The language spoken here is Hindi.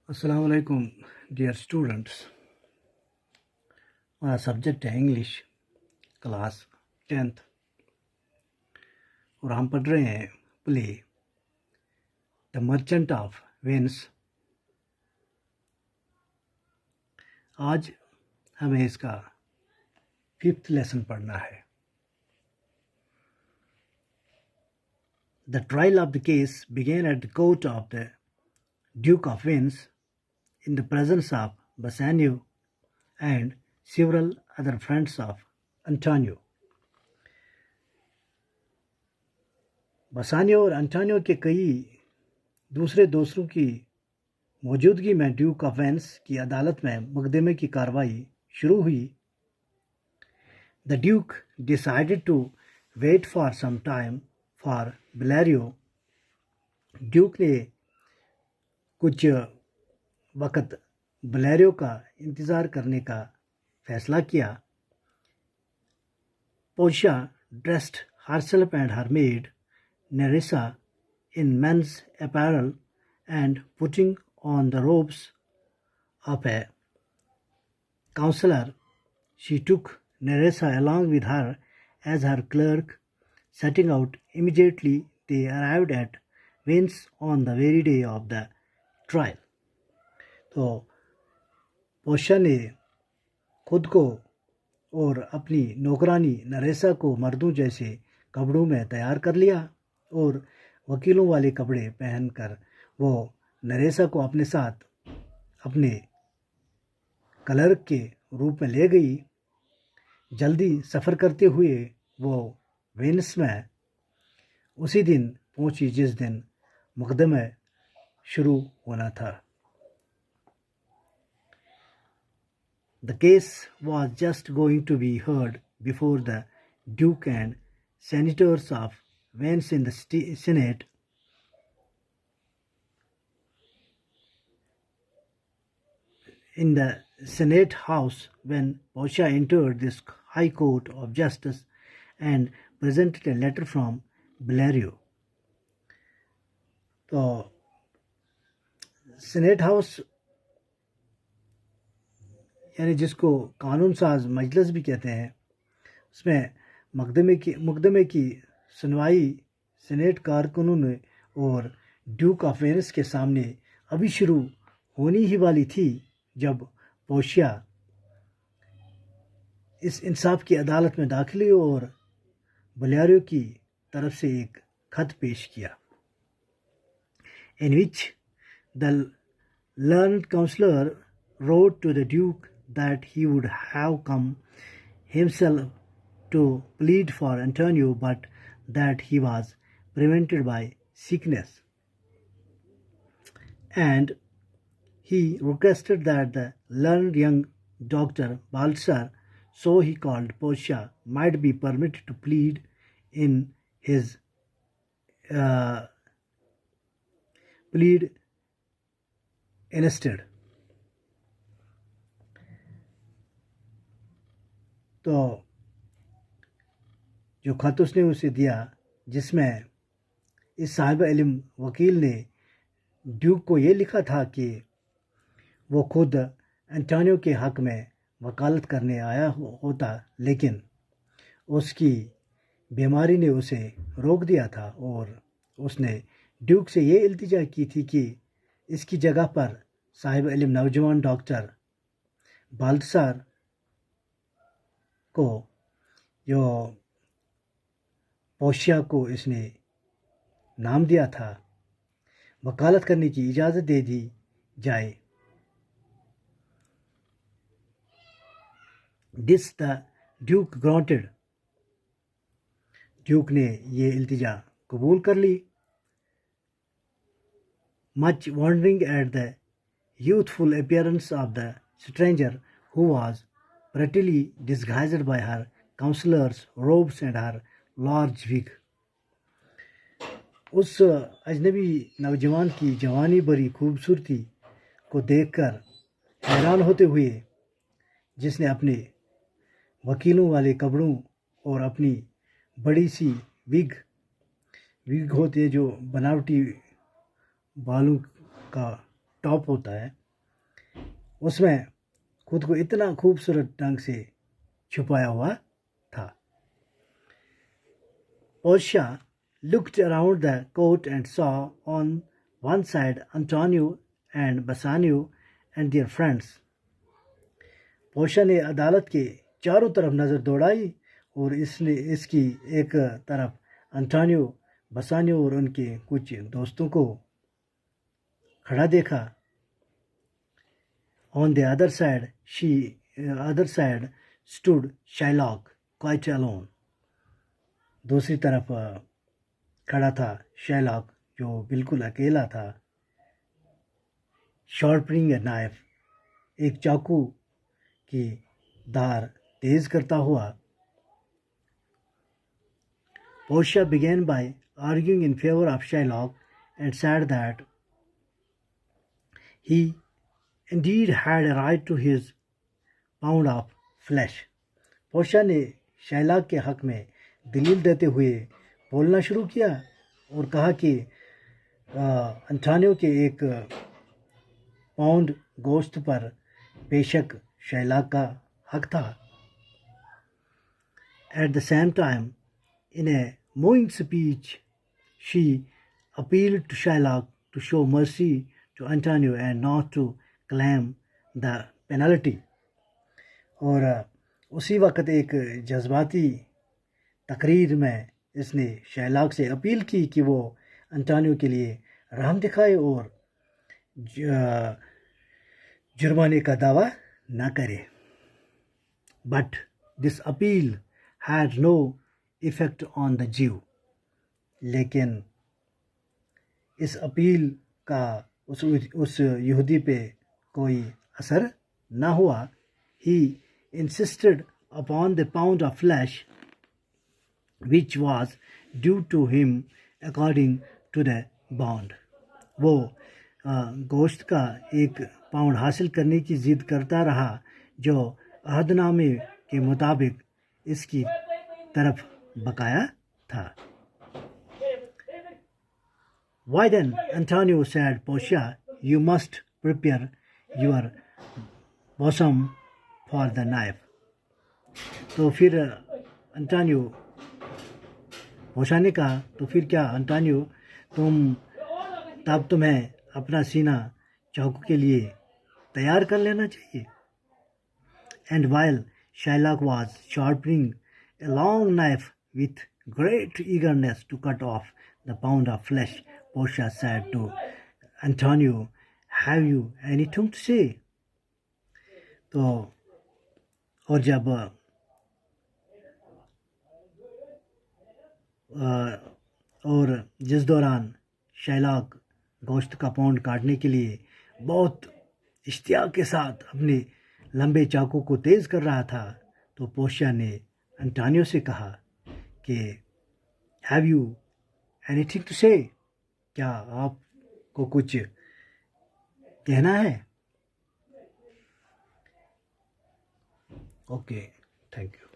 अस्सलाम वालेकुम डियर स्टूडेंट्स। हमारा सब्जेक्ट है इंग्लिश क्लास 10th और हम पढ़ रहे हैं play the merchant of Venice. आज हमें इसका 5th लेसन पढ़ना है। The trial of the case begin at the court of the duke of Venice in the presence of Bassanio and several other friends of Antonio. बसानियो और अंटोनियो के कई दूसरे दोस्तों की मौजूदगी में ड्यूक ऑफ वेनिस की अदालत में मुकदमे की कार्रवाई शुरू हुई। The duke decided to wait for some time for Bellario. Duke ने कुछ वक़्त बेलेरियो का इंतज़ार करने का फैसला किया। Portia dressed herself and her maid Nerissa in men's apparel and putting on the robes of a counselor, she took Nerissa along with her as her clerk. Setting out immediately, they arrived at Venice on the very day of the trial. तो पोर्शिया ने खुद को और अपनी नौकरानी नरेसा को मर्दों जैसे कपड़ों में तैयार कर लिया और वकीलों वाले कपड़े पहनकर वो नरेसा को अपने साथ अपने क्लर्क के रूप में ले गई। जल्दी सफ़र करते हुए वो वेनिस में उसी दिन पहुंची जिस दिन मुकदमा शुरू होना था। The case was just going to be heard before the Duke and senators of Venice in the Senate. In the Senate House, when Portia entered this High Court of Justice and presented a letter from Bellario. तो सेनेट हाउस यानी जिसको कानून साज मजलिस भी कहते हैं, उसमें मुकदमे की सुनवाई सेनेट कारकुनों ने और ड्यूक ऑफ वेनिस के सामने अभी शुरू होनी ही वाली थी जब पोर्शिया इस इंसाफ की अदालत में दाखिल हुई और बेलेरियो की तरफ से एक खत पेश किया। In which the learned counselor wrote to the Duke that he would have come himself to plead for Antonio, but that he was prevented by sickness. And he requested that the learned young doctor Balthasar, so he called Portia, might be permitted to plead in his plead instead. तो जो खत उसने उसे दिया जिसमें इस साहिब इल्म वकील ने ड्यूक को ये लिखा था कि वो खुद एंटोनियो के हक़ में वकालत करने आया होता, लेकिन उसकी बीमारी ने उसे रोक दिया था और उसने ड्यूक से ये इल्तिजा की थी कि इसकी जगह पर साहिब इल्म नौजवान डॉक्टर बाल्थसार को, जो पोर्शिया को इसने नाम दिया था, वकालत करने की इजाज़त दे दी जाए। This the duke granted. Duke ने ये इल्तिजा कबूल कर ली। Much wondering at the youthful appearance of the stranger, who was prettily disguised by her counselor's robes and her large wig. उस अजनबी नौजवान की जवानी भरी खूबसूरती को देखकर हैरान होते हुए, जिसने अपने वकीलों वाले कपड़ों और अपनी बड़ी सी विग होती है जो बनावटी बालों का टॉप होता है, उसमें खुद को इतना खूबसूरत ढंग से छुपाया हुआ था। Portia looked around the court and saw on one side Antonio and Bassanio and their friends. Portia ने अदालत के चारों तरफ नज़र दौड़ाई और इसने इसकी एक तरफ अंटोनियो, बसानियो और उनके कुछ दोस्तों को खड़ा देखा। On the other side stood Shylock quite alone. दूसरी तरफ खड़ा था शैलॉक जो बिल्कुल अकेला था। Sharpening a knife, एक चाकू की धार तेज करता हुआ। Portia began by arguing in favor of Shylock and said that he indeed had a right to his pound of flesh. Portia ने शैलॉक के हक में दलील देते हुए बोलना शुरू किया और कहा कि अंटोनियो के एक पाउंड गोश्त पर बेशक शैलॉक का हक था। At the same time, in a moving speech, she appealed to Shylock to show mercy to Antonio and not to claim the penalty. और उसी वक्त एक जज्बाती तकरीर में इसने शैलॉक से अपील की कि वो अंटोनियो के लिए रहम दिखाए और जुर्माने का दावा ना करे। But this appeal had no effect on the Jew. लेकिन इस अपील का उस यहूदी पे कोई असर ना हुआ। He insisted upon the pound of flesh which was due to him according to the bond. वो गोश्त का एक पाउंड हासिल करने की जिद करता रहा जो अहदनामे के मुताबिक इसकी तरफ बकाया था। Why then, Antonio said, Portia, you must prepare your bosom for the knife. तो फिर अंटोनियो, पोर्शिया ने कहा, तो फिर क्या अंटोनियो तुम्हें अपना सीना चाकू के लिए तैयार कर लेना चाहिए। And while Shylock was sharpening a long knife with great eagerness to cut off the pound of flesh, Portia said to Antonio, have you anything to say? तो और जब और जिस दौरान शैलॉक गोश्त का पाउंड काटने के लिए बहुत इश्तियाक के साथ अपने लंबे चाकू को तेज कर रहा था, तो पोर्शिया ने अंटोनियो से कहा कि हैव यू एनीथिंग टू से, क्या आपको कुछ कहना है? Okay, thank you.